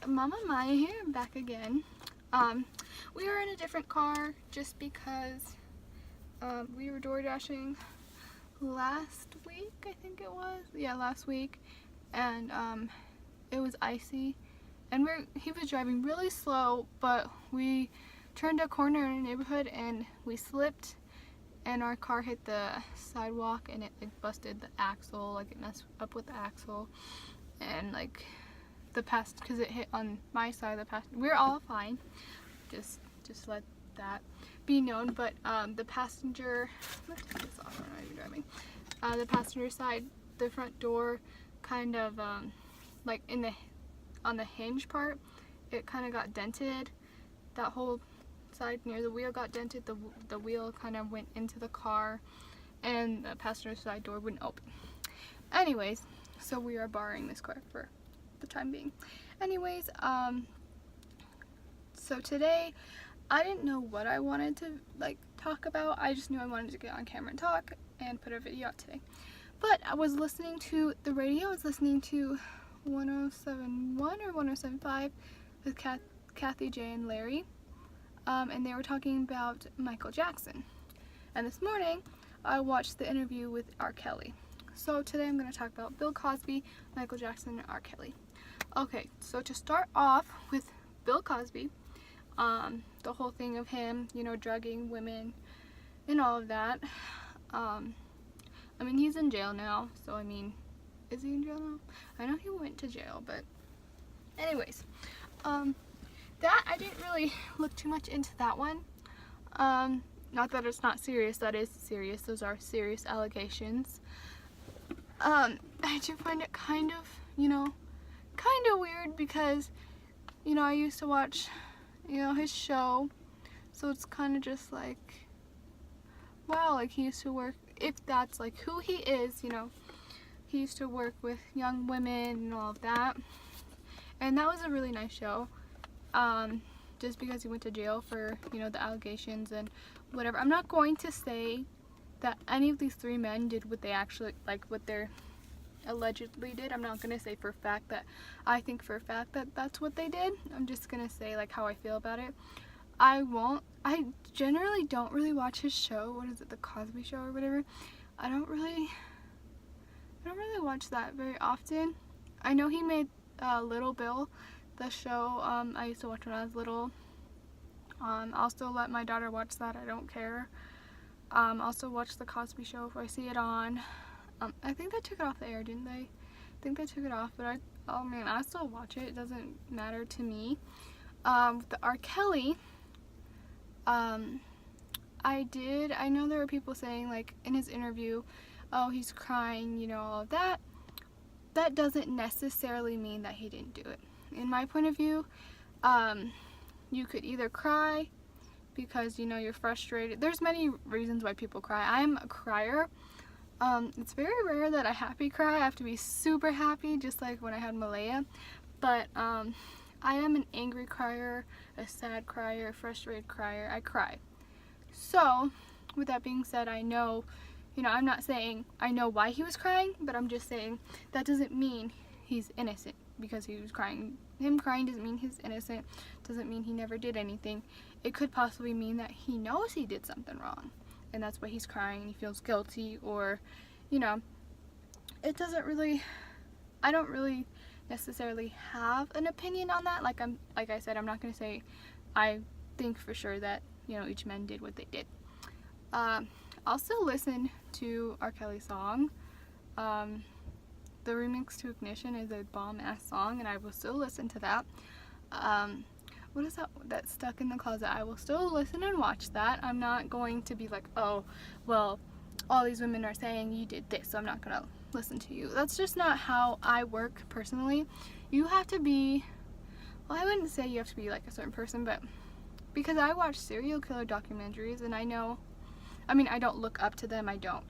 Mama Maya here, back again. We are in a different car just because we were door dashing last week, I think it was. Yeah, last week. And it was icy. And he was driving really slow, but we turned a corner in a neighborhood and we slipped and our car hit the sidewalk and it busted the axle, like it messed up with the axle. And like because it hit on my side of the passenger. We're all fine. Just let that be known. But the passenger, let's take this off. I don't know you're driving. The passenger side, the front door, kind of like on the hinge part, it kind of got dented. That whole side near the wheel got dented. The wheel kind of went into the car, and the passenger side door wouldn't open. Anyways, so we are borrowing this car for the time being. Anyways, so today I didn't know what I wanted to talk about. I just knew I wanted to get on camera and talk and put a video out today. But I was listening to the radio. I was listening to 107.1 or 107.5 with Kathy J and Larry, and they were talking about Michael Jackson. And this morning I watched the interview with R.Kelly. So today I'm going to talk about Bill Cosby, Michael Jackson, and R.Kelly. Okay, so to start off with Bill Cosby, the whole thing of him, drugging women and all of that. I mean, he's in jail now, so I mean, is he in jail now? I know he went to jail, but anyways, that I didn't really look too much into that one. Not that it's not serious, that is serious. Those are serious allegations. I do find it kind of weird because, I used to watch, his show, so it's kind of just like, wow, like he used to work, if that's like who he is, he used to work with young women and all of that, and that was a really nice show, just because he went to jail for, the allegations and whatever. I'm not going to say that any of these three men did what they actually, what they're allegedly did. I'm not going to say for a fact that I think for a fact that that's what they did. I'm just going to say how I feel about it. I generally don't really watch his show. What is it, the Cosby Show or whatever? I don't really watch that very often. I know he made Little Bill, the show. I used to watch when I was little. I'll still let my daughter watch that. I don't care. Also watch the Cosby Show if I see it on. I think they took it off the air, didn't they? I think they took it off, but I still watch it. It doesn't matter to me. With the R.Kelly, I know there were people saying, in his interview, oh, he's crying, all of that. That doesn't necessarily mean that he didn't do it. In my point of view, you could either cry because, you're frustrated. There's many reasons why people cry. I'm a crier. It's very rare that I happy cry. I have to be super happy, just like when I had Malaya. But I am an angry crier, a sad crier, a frustrated crier. I cry. So, with that being said, I know, I'm not saying I know why he was crying, but I'm just saying that doesn't mean he's innocent because he was crying. Him crying doesn't mean he's innocent, doesn't mean he never did anything. It could possibly mean that he knows he did something wrong, and that's why he's crying, he feels guilty, or, it doesn't really, I don't really necessarily have an opinion on that. Like I said, I'm not going to say I think for sure that, each man did what they did. I'll still listen to R. Kelly's song. The remix to Ignition is a bomb-ass song, and I will still listen to that. What is that Stuck in the Closet? I will still listen and watch that. I'm not going to be like, oh, well, all these women are saying you did this, so I'm not going to listen to you. That's just not how I work personally. You have to be, well, I wouldn't say you have to be like a certain person, but because I watch serial killer documentaries, and I don't look up to them, I don't,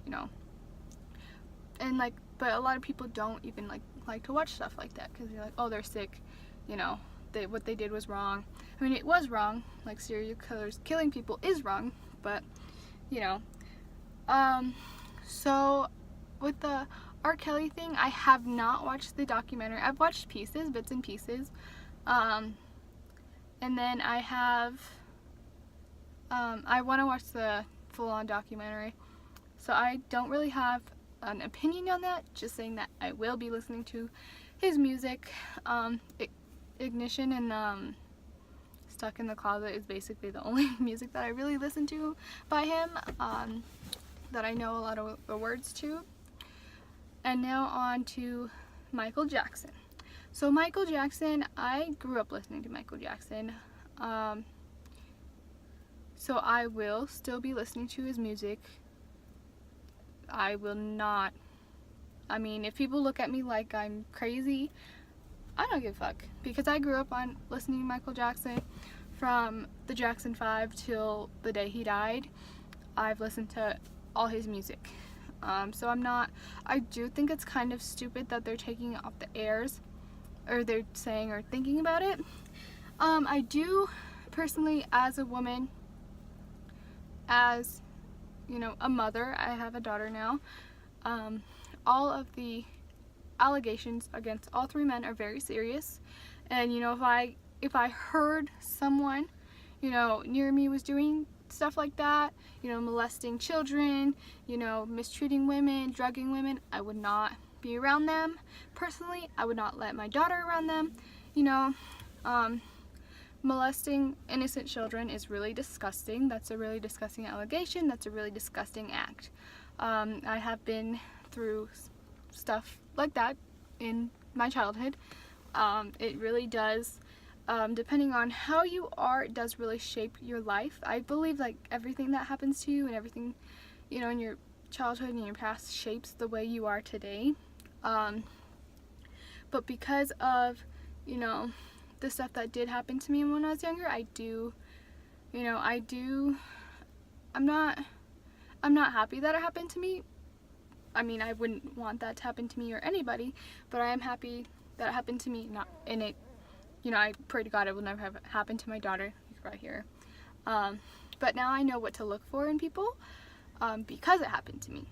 and but a lot of people don't even like to watch stuff like that because they're like, oh, they're sick, what they did was wrong. I mean, it was wrong, serial killers killing people is wrong, but so with the R. Kelly thing, I have not watched the documentary. I've watched pieces, bits and pieces. And then I have, I want to watch the full-on documentary. So I don't really have an opinion on that, just saying that I will be listening to his music. Ignition and Stuck in the Closet is basically the only music that I really listen to by him, that I know a lot of the words to. And now on to Michael Jackson. So Michael Jackson, I grew up listening to Michael Jackson. So I will still be listening to his music. I will not, I mean, if people look at me like I'm crazy, I don't give a fuck, because I grew up on listening to Michael Jackson from the Jackson 5 till the day he died. I've listened to all his music. So I do think it's kind of stupid that they're taking it off the airs, or they're saying or thinking about it. I do personally, as a woman, as, you know, a mother, I have a daughter now, all of the allegations against all three men are very serious. And, you know, if I heard someone, you know, near me was doing stuff like that, you know, molesting children, you know, mistreating women, drugging women, I would not be around them. Personally, I would not let my daughter around them. You know, molesting innocent children is really disgusting. That's a really disgusting allegation. That's a really disgusting act. I have been through stuff like that in my childhood. It really does, depending on how you are, it does really shape your life. I believe like everything that happens to you and everything, you know, in your childhood and your past shapes the way you are today. But because of, you know, the stuff that did happen to me when I was younger, I'm not happy that it happened to me. I mean, I wouldn't want that to happen to me or anybody, but I am happy that it happened to me. You know, I pray to God it will never have happened to my daughter right here. But now I know what to look for in people, because it happened to me.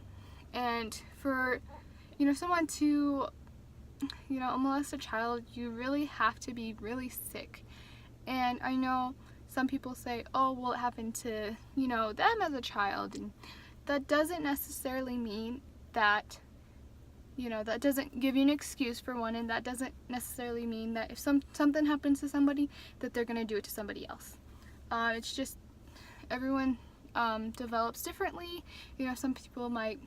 And for, you know, someone to, you know, molest a child, you really have to be really sick. And I know some people say, oh, well, it happened to, you know, them as a child, and that doesn't necessarily mean that, you know, that doesn't give you an excuse for one, and that doesn't necessarily mean that if something happens to somebody that they're gonna do it to somebody else. It's just everyone develops differently. You know, some people might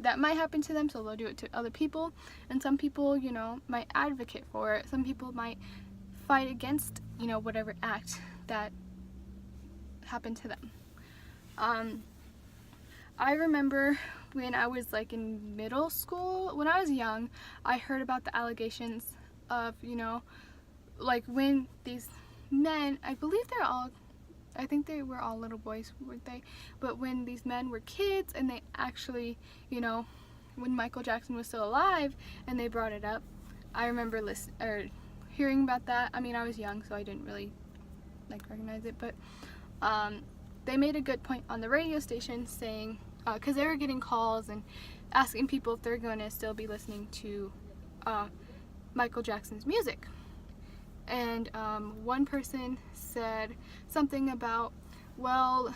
that might happen to them, so they'll do it to other people, and some people, you know, might advocate for it. Some people might fight against, you know, whatever act that happened to them. I remember when I was like in middle school, when I was young, I heard about the allegations of, you know, like when these men, I think they were all little boys, weren't they? But when these men were kids and they actually, you know, when Michael Jackson was still alive and they brought it up, I remember hearing about that. I mean, I was young, so I didn't really like recognize it, but they made a good point on the radio station saying, because they were getting calls and asking people if they're going to still be listening to Michael Jackson's music. And one person said something about, well,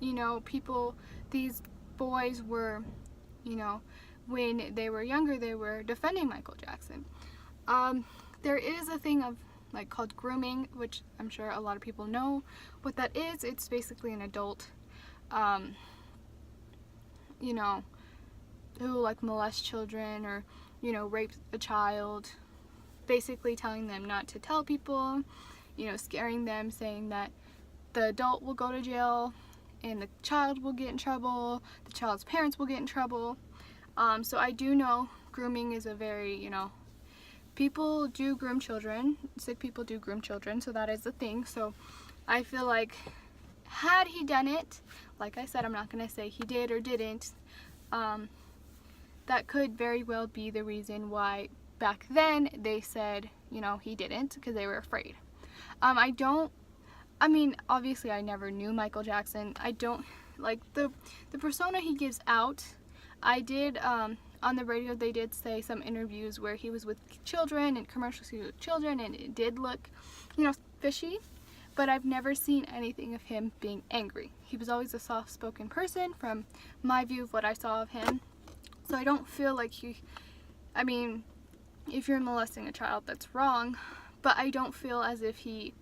you know, these boys were, you know, when they were younger, they were defending Michael Jackson. There is a thing of like called grooming, which I'm sure a lot of people know what that is. It's basically an adult, you know, who like molests children or, you know, rapes a child, basically telling them not to tell people, you know, scaring them, saying that the adult will go to jail and the child will get in trouble, the child's parents will get in trouble. So I do know grooming is a very, you know, people do groom children, sick people do groom children, so that is a thing. So I feel like had he done it, like I said, I'm not going to say he did or didn't, that could very well be the reason why back then they said, you know, he didn't, because they were afraid. I mean, obviously I never knew Michael Jackson. I don't, like, the persona he gives out, I did on the radio they did say some interviews where he was with children and commercials he was with children, and it did look, fishy. But I've never seen anything of him being angry. He was always a soft-spoken person from my view of what I saw of him. So I don't feel like if you're molesting a child, that's wrong, but I don't feel as if he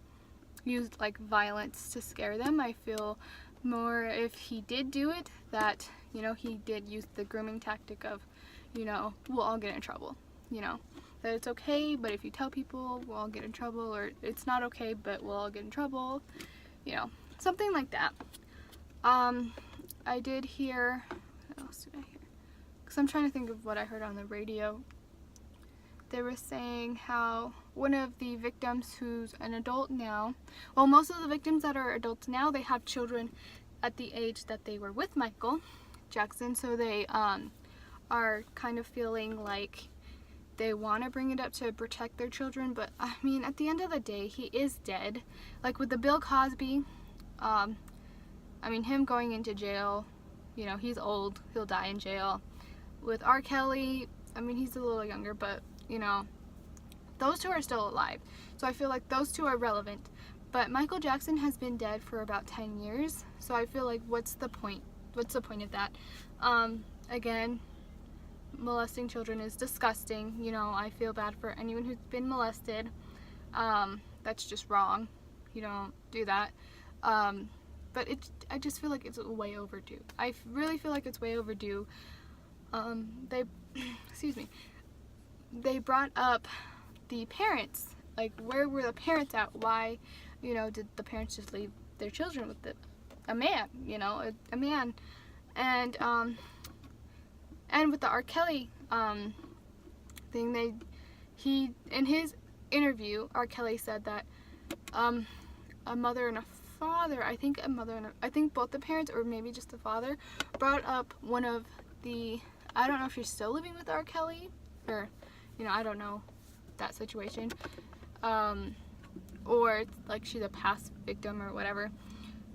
used like violence to scare them. I feel more if he did do it that, he did use the grooming tactic of, we'll all get in trouble, that it's okay, but if you tell people, we'll all get in trouble, or it's not okay, but we'll all get in trouble, something like that. I did hear, what else did I hear? Because I'm trying to think of what I heard on the radio. They were saying how one of the victims who's an adult now, well, most of the victims that are adults now, they have children at the age that they were with Michael Jackson, so they are kind of feeling like they want to bring it up to protect their children. But at the end of the day, he is dead. Like with the Bill Cosby, him going into jail, he's old, he'll die in jail. With R.Kelly, he's a little younger, but those two are still alive, so I feel like those two are relevant. But Michael Jackson has been dead for about 10 years, so I feel like what's the point of that? Again, molesting children is disgusting. I feel bad for anyone who's been molested. That's just wrong. You don't do that. But I just feel like it's way overdue. I really feel like it's way overdue. They brought up the parents. Like, where were the parents at? Why, did the parents just leave their children with a man, a man? And with the R.Kelly thing, he in his interview, R.Kelly said that a mother and a father, I think both the parents, or maybe just the father, brought up one of the, I don't know if she's still living with R.Kelly, or, I don't know that situation, or like she's a past victim or whatever.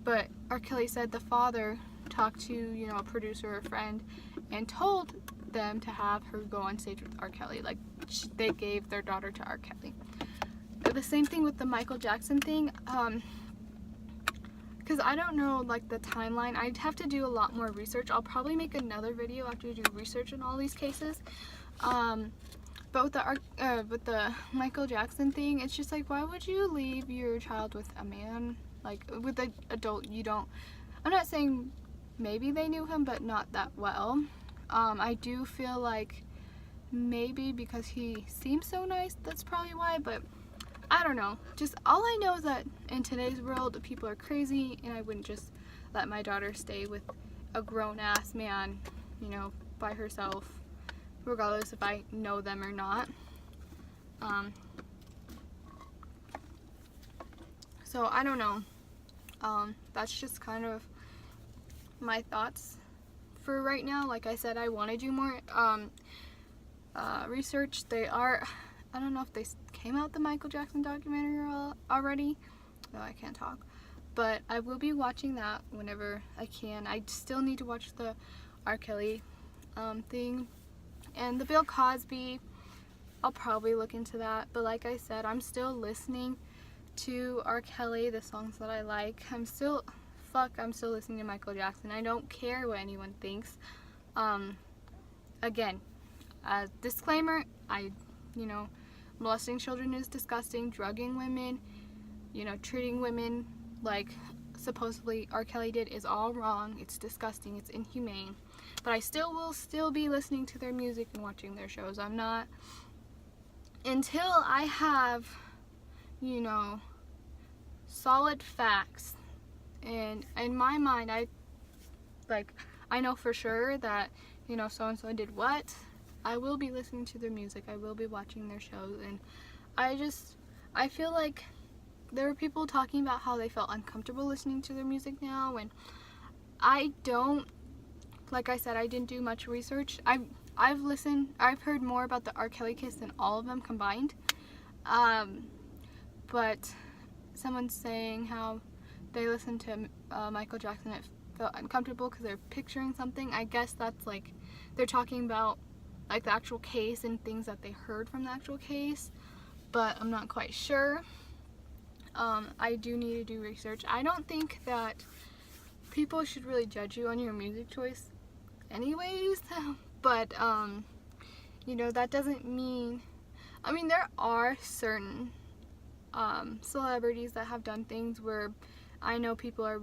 But R.Kelly said the father talked to, a producer or friend and told them to have her go on stage with R.Kelly. Like, they gave their daughter to R.Kelly. The same thing with the Michael Jackson thing, because I don't know, like, the timeline. I'd have to do a lot more research. I'll probably make another video after I do research on all these cases. But with the Michael Jackson thing, it's just like, why would you leave your child with a man? Like, with an adult, I'm not saying maybe they knew him, but not that well. I do feel like maybe because he seems so nice, that's probably why, but I don't know. Just all I know is that in today's world, people are crazy, and I wouldn't just let my daughter stay with a grown-ass man, by herself, regardless if I know them or not. So I don't know. That's just kind of my thoughts for right now. Like I said, I want to do more research. I don't know if they came out the Michael Jackson documentary already. No, I can't talk. But I will be watching that whenever I can. I still need to watch the R.Kelly thing. And the Bill Cosby, I'll probably look into that. But like I said, I'm still listening to R.Kelly, the songs that I like. I'm still listening to Michael Jackson. I don't care what anyone thinks. Again, disclaimer, molesting children is disgusting. Drugging women, treating women like supposedly R.Kelly did is all wrong. It's disgusting. It's inhumane. But I will still be listening to their music and watching their shows. I'm not, until I have, solid facts. And in my mind, I know for sure that, so-and-so did what. I will be listening to their music. I will be watching their shows. And I feel like there are people talking about how they felt uncomfortable listening to their music now. And I don't, like I said, I didn't do much research. I've heard more about the R.Kelly case than all of them combined. But someone's saying how they listened to Michael Jackson and it felt uncomfortable because they're picturing something. I guess that's like, they're talking about like the actual case and things that they heard from the actual case, but I'm not quite sure. I do need to do research. I don't think that people should really judge you on your music choice anyways, but you know, that doesn't mean, I mean, there are certain celebrities that have done things where I know people are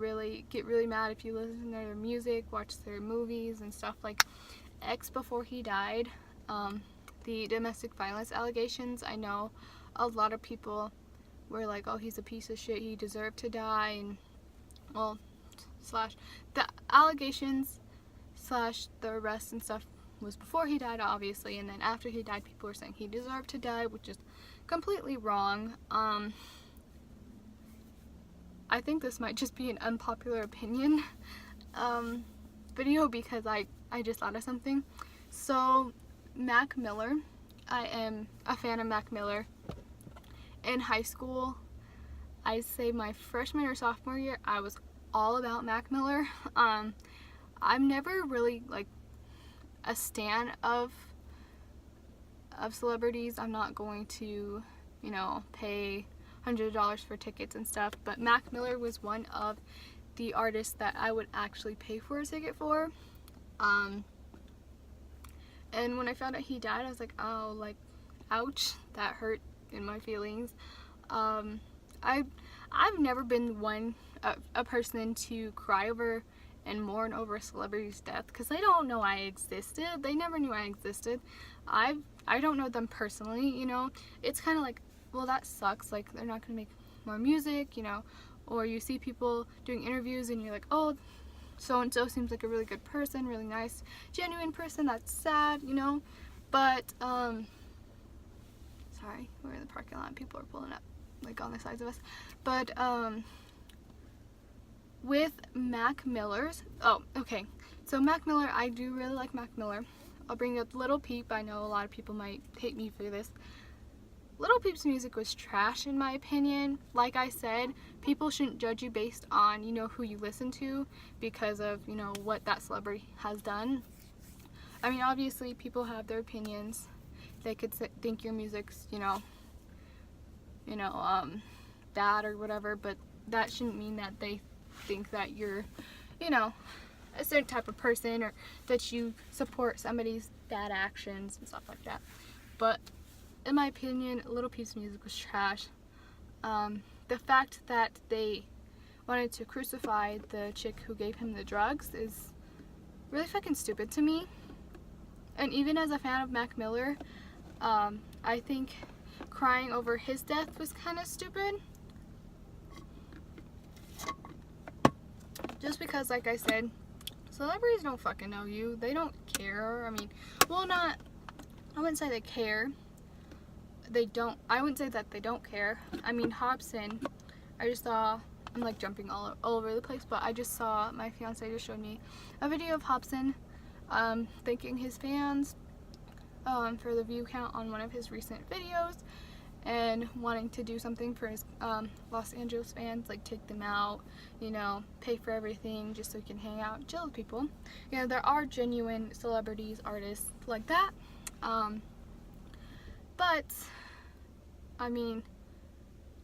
get really mad if you listen to their music, watch their movies and stuff. Like X, before he died, the domestic violence allegations, I know a lot of people were like, oh, he's a piece of shit, he deserved to die, and well, slash the allegations slash the arrest and stuff was before he died, obviously, and then after he died, people were saying he deserved to die, which is completely wrong. I think this might just be an unpopular opinion video, because I just thought of something. So Mac Miller, I am a fan of Mac Miller. In high school, I'd say my freshman or sophomore year, I was all about Mac Miller. I'm never really like a stan of celebrities. I'm not going to, you know, pay $100 for tickets and stuff, but Mac Miller was one of the artists that I would actually pay for a ticket for. And when I found out he died, I was like, oh, like, ouch, that hurt in my feelings. I've never been a person to cry over and mourn over a celebrity's death, because they don't know I existed. They never knew I existed. I don't know them personally, you know. It's kind of like, well, that sucks, like they're not gonna make more music, you know. Or you see people doing interviews and you're like, oh, so and so seems like a really good person, really nice, genuine person. That's sad, you know. But sorry, we're in the parking lot, people are pulling up like on the sides of us. But with Mac Miller's, oh, okay, so Mac Miller, I do really like Mac Miller. I'll bring up Little Peep. I know a lot of people might hate me for this. Little Peep's music was trash in my opinion. Like I said, people shouldn't judge you based on, you know, who you listen to because of, you know, what that celebrity has done. I mean, obviously people have their opinions. They could think your music's, you know, bad or whatever, but that shouldn't mean that they think that you're, you know, a certain type of person, or that you support somebody's bad actions and stuff like that. But in my opinion, Little Peep's music was trash. The fact that they wanted to crucify the chick who gave him the drugs is really fucking stupid to me. And even as a fan of Mac Miller, I think crying over his death was kind of stupid. Just because, like I said, celebrities don't fucking know you. They don't care. I mean, well, I wouldn't say they care. I wouldn't say that they don't care. I mean, Hobson, I just saw, I'm like jumping all over the place, but I just saw, my fiance just showed me a video of Hobson thanking his fans for the view count on one of his recent videos, and wanting to do something for his Los Angeles fans, like take them out, you know, pay for everything just so he can hang out and chill with people. You know, there are genuine celebrities, artists like that. But I mean,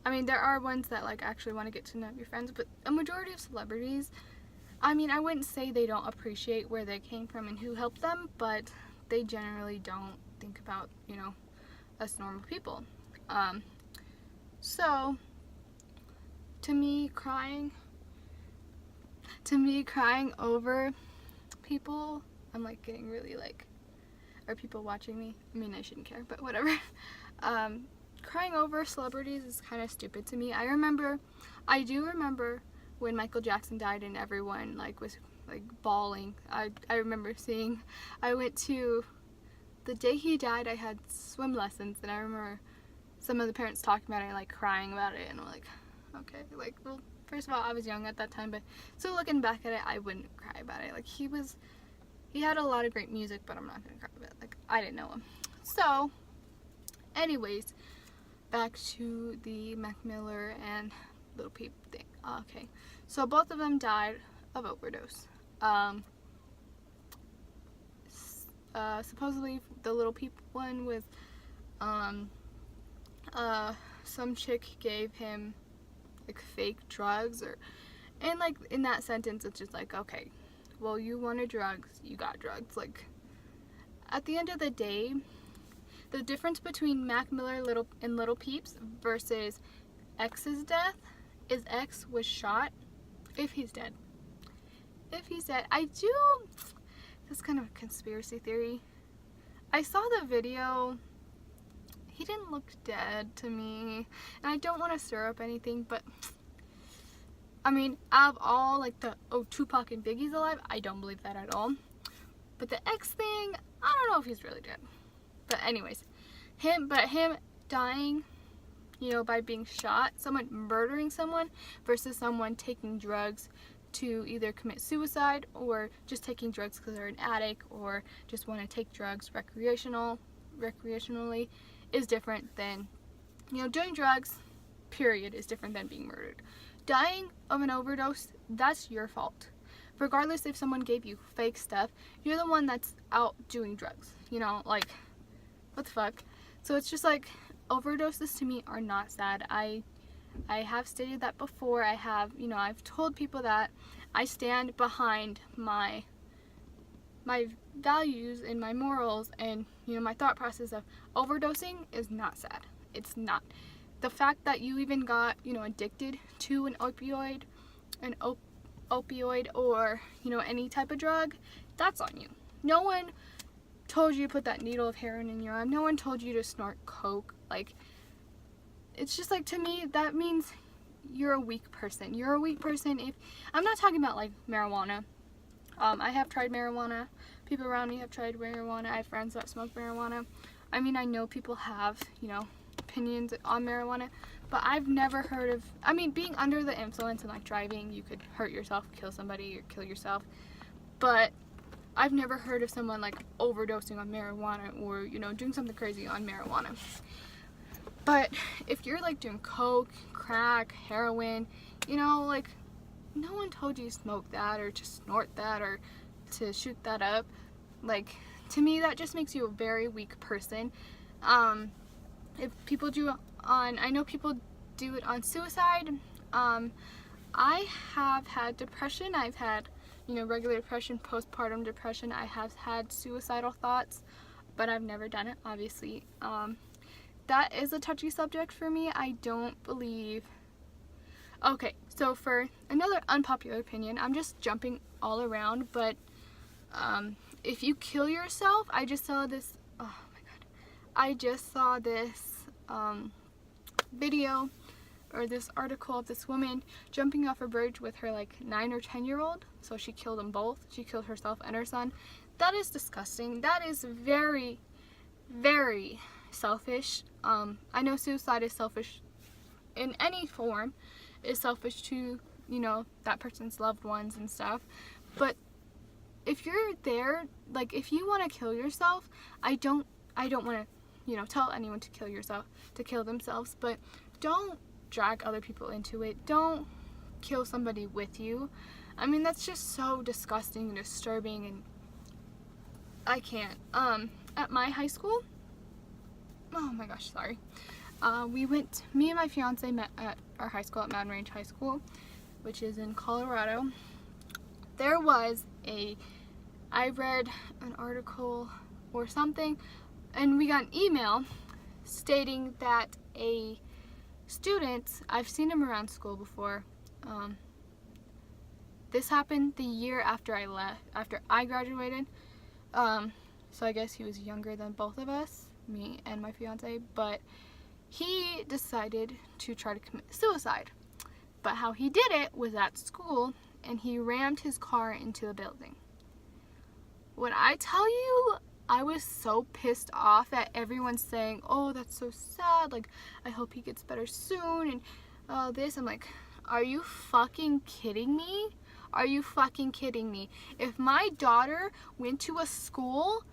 there are ones that like actually want to get to know your friends, but a majority of celebrities, I mean, I wouldn't say they don't appreciate where they came from and who helped them, but they generally don't think about, you know, us normal people. So to me, crying over people, I'm like getting really like, are people watching me? I mean, I shouldn't care, but whatever. Crying over celebrities is kind of stupid to me. I do remember when Michael Jackson died and everyone like was like bawling. I remember I went to, the day he died, I had swim lessons, and I remember some of the parents talking about it, like crying about it, and I'm like, okay, like, well, first of all, I was young at that time, but so looking back at it, I wouldn't cry about it. Like, he had a lot of great music, but I'm not gonna cry about it. Like, I didn't know him. So, anyways, back to the Mac Miller and Little Peep thing. Okay, so both of them died of overdose. supposedly the Little Peep one with some chick gave him like fake drugs, or and like in that sentence it's just like, okay, well, you wanted drugs, you got drugs. Like, at the end of the day, the difference between Mac Miller and Little Peeps versus X's death is X was shot. If he's dead, that's kind of a conspiracy theory. I saw the video. He didn't look dead to me, and I don't want to stir up anything, but I mean, out of all like the Tupac and Biggie's alive, I don't believe that at all. But the X thing, I don't know if he's really dead. But anyways, him dying, by being shot, someone murdering someone versus someone taking drugs to either commit suicide or just taking drugs because they're an addict or just want to take drugs recreationally is different than, doing drugs, period, is different than being murdered. Dying of an overdose, that's your fault. Regardless if someone gave you fake stuff, you're the one that's out doing drugs. Like, what the fuck? So it's just like, overdoses to me are not sad. I have stated that before. I've told people that I stand behind my values and my morals, and my thought process of overdosing is not sad. It's not. The fact that you even got addicted to an opioid or any type of drug, that's on you. No one told you to put that needle of heroin in your arm. No one told you to snort coke. Like, it's just like, to me, that means you're a weak person. You're a weak person if, I'm not talking about like marijuana. I have tried marijuana. People around me have tried marijuana. I have friends that smoke marijuana. I mean, I know people have, opinions on marijuana, but I've never heard of, being under the influence and like driving, you could hurt yourself, kill somebody, or kill yourself. But I've never heard of someone like overdosing on marijuana or, doing something crazy on marijuana. But if you're like doing coke, crack, heroin, like, no one told you to smoke that or to snort that or to shoot that up. Like, to me, that just makes you a very weak person. If people I know people do it on suicide. I have had depression. I've had, regular depression, postpartum depression. I have had suicidal thoughts, but I've never done it, obviously. That is a touchy subject for me. I don't believe. Okay, so for another unpopular opinion, I'm just jumping all around, but if you kill yourself, I just saw this, oh my god, I just saw this video or this article of this woman jumping off a bridge with her like 9 or 10-year-old, so she killed them both. She killed herself and her son. That is disgusting. That is very, very selfish. I know suicide is selfish in any form, is selfish to, that person's loved ones and stuff, but if you're there, like, if you want to kill yourself, I don't want to, tell anyone to kill themselves, but don't drag other people into it. Don't kill somebody with you. That's just so disgusting and disturbing, and I can't. At my high school, oh my gosh, sorry. Me and my fiance met at our high school, at Mountain Range High School, which is in Colorado. There was I read an article or something, and we got an email stating that a student, I've seen him around school before, this happened the year after I graduated, so I guess he was younger than both of us, me and my fiance, but he decided to try to commit suicide. But how he did it was at school, and he rammed his car into the building. When I tell you, I was so pissed off at everyone saying, oh, that's so sad, like, I hope he gets better soon, and this. I'm like, are you fucking kidding me? Are you fucking kidding me? If my daughter went to a school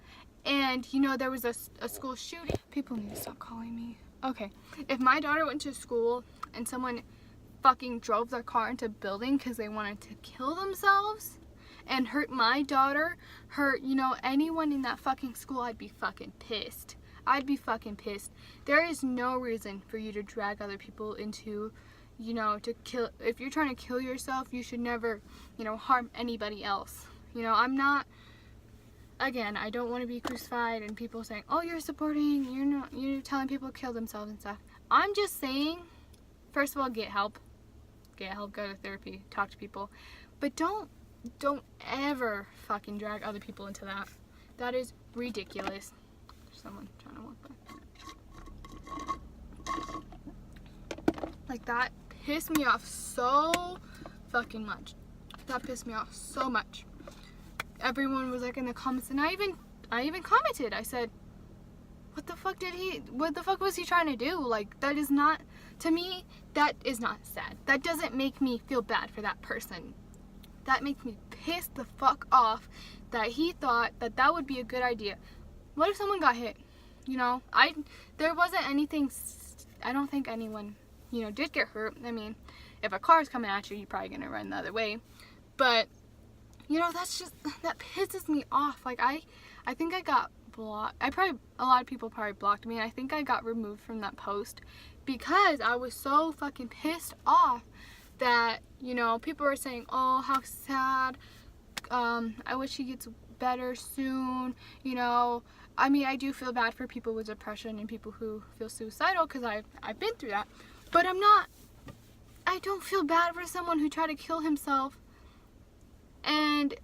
and, there was a school shooting, people need to stop calling me. Okay, if my daughter went to school and someone fucking drove their car into a building because they wanted to kill themselves, and hurt my daughter, hurt, you know, anyone in that fucking school, I'd be fucking pissed. I'd be fucking pissed. There is no reason for you to drag other people into, you know, to kill. If you're trying to kill yourself, you should never, you know, harm anybody else. You know, I'm not, again, I don't want to be crucified and people saying, oh, you're supporting, you're telling people to kill themselves and stuff. I'm just saying, first of all, get help. Get help, go to therapy, talk to people. But don't ever fucking drag other people into that. That is ridiculous. There's someone trying to walk by. Like, that pissed me off so fucking much. That pissed me off so much. Everyone was like in the comments, and I even commented. I said, what the fuck was he trying to do? Like, that is not, to me, that is not sad. That doesn't make me feel bad for that person. That makes me pissed the fuck off that he thought that that would be a good idea. What if someone got hit? You know, there wasn't anything, I don't think anyone, you know, did get hurt. I mean, if a car's coming at you, you're probably gonna run the other way. But, you know, that pisses me off. Like, I think I got blocked. A lot of people probably blocked me, and I think I got removed from that post because I was so fucking pissed off that, you know, people were saying, oh, how sad, I wish he gets better soon, you know. I mean, I do feel bad for people with depression and people who feel suicidal because I've been through that, but I don't feel bad for someone who tried to kill himself and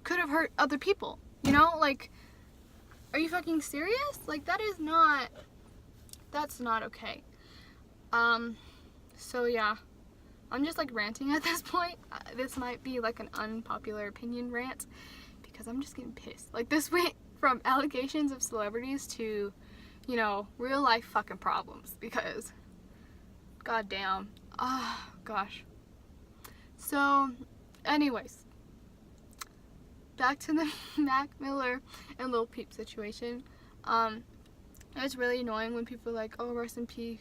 could have hurt other people, you know. Like, are you fucking serious? Like, that's not okay. So yeah, I'm just like ranting at this point. This might be like an unpopular opinion rant because I'm just getting pissed. Like, this went from allegations of celebrities to, you know, real life fucking problems because, goddamn, oh gosh. So, anyways, back to the Mac Miller and Lil Peep situation. It's really annoying when people are like, oh, rest in peace,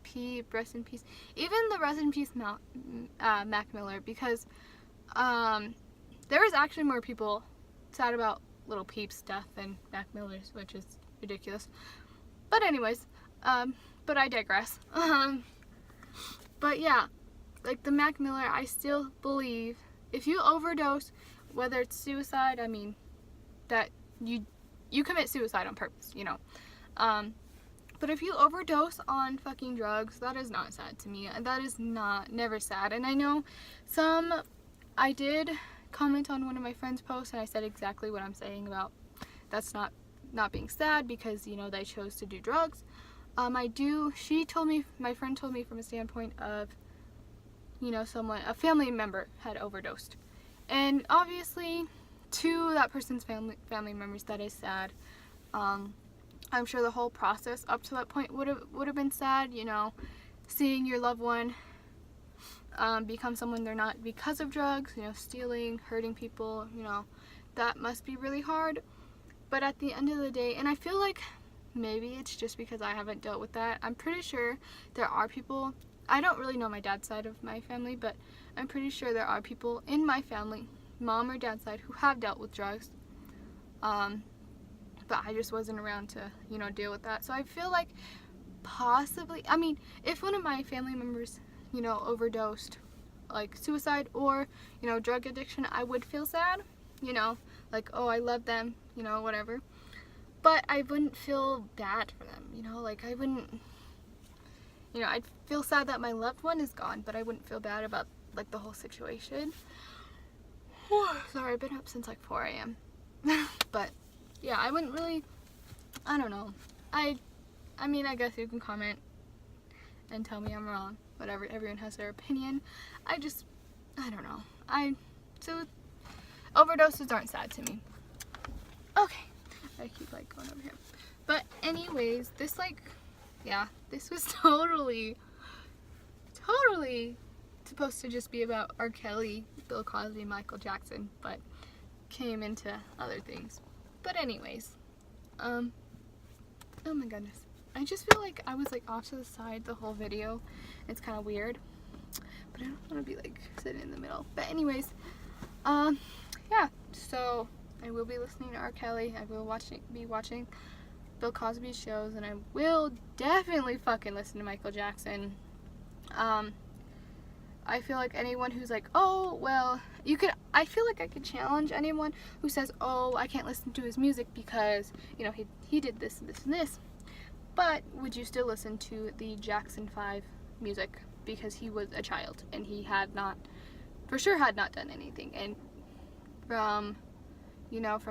Peep, rest in peace. Even the rest in peace Mac Miller, because there was actually more people sad about Lil Peep's death than Mac Miller's, which is ridiculous. But anyways, but I digress. But yeah, like the Mac Miller, I still believe if you overdose, whether it's suicide, I mean, that you commit suicide on purpose, you know. But if you overdose on fucking drugs, that is not sad to me. That is never sad. And I know I did comment on one of my friends' posts and I said exactly what I'm saying about that's not being sad because, you know, they chose to do drugs. My friend told me from a standpoint of, you know, a family member had overdosed. And obviously, to that person's family members, that is sad. I'm sure the whole process up to that point would have been sad, you know, seeing your loved one become someone they're not because of drugs, you know, stealing, hurting people, you know, that must be really hard. But at the end of the day, and I feel like maybe it's just because I haven't dealt with that, I'm pretty sure there are people, I don't really know my dad's side of my family, but I'm pretty sure there are people in my family, mom or dad's side, who have dealt with drugs. But I just wasn't around to, you know, deal with that. So I feel like possibly, I mean, if one of my family members, you know, overdosed, like suicide or, you know, drug addiction, I would feel sad, you know, like, oh, I love them, you know, whatever. But I wouldn't feel bad for them, you know, like I wouldn't, you know, I'd feel sad that my loved one is gone, but I wouldn't feel bad about like the whole situation. Sorry, I've been up since like 4 a.m. But yeah, I wouldn't really, I don't know. I mean, I guess you can comment and tell me I'm wrong. Whatever, everyone has their opinion. I don't know. So overdoses aren't sad to me. Okay. I keep like going over here. But anyways, this was totally supposed to just be about R.Kelly, Bill Cosby, Michael Jackson, but came into other things. But anyways, oh my goodness. I just feel like I was like off to the side the whole video. It's kind of weird, but I don't want to be like sitting in the middle. But anyways, Yeah, so I will be listening to R. Kelly. I will be watching Bill Cosby shows, and I will definitely fucking listen to Michael Jackson. I feel like anyone who's like, oh, well, I feel like I could challenge anyone who says, oh, I can't listen to his music because, he did this and this and this. But would you still listen to the Jackson 5 music? Because he was a child and he for sure had not done anything. And from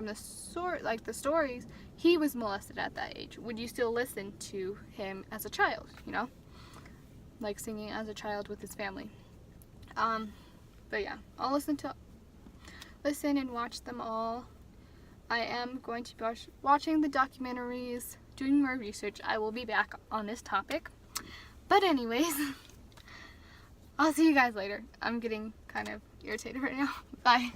the stories, he was molested at that age. Would you still listen to him as a child, like singing as a child with his family? But yeah, I'll listen and watch them all. I am going to be watching the documentaries, doing more research. I will be back on this topic. But anyways, I'll see you guys later. I'm getting kind of irritated right now. Bye.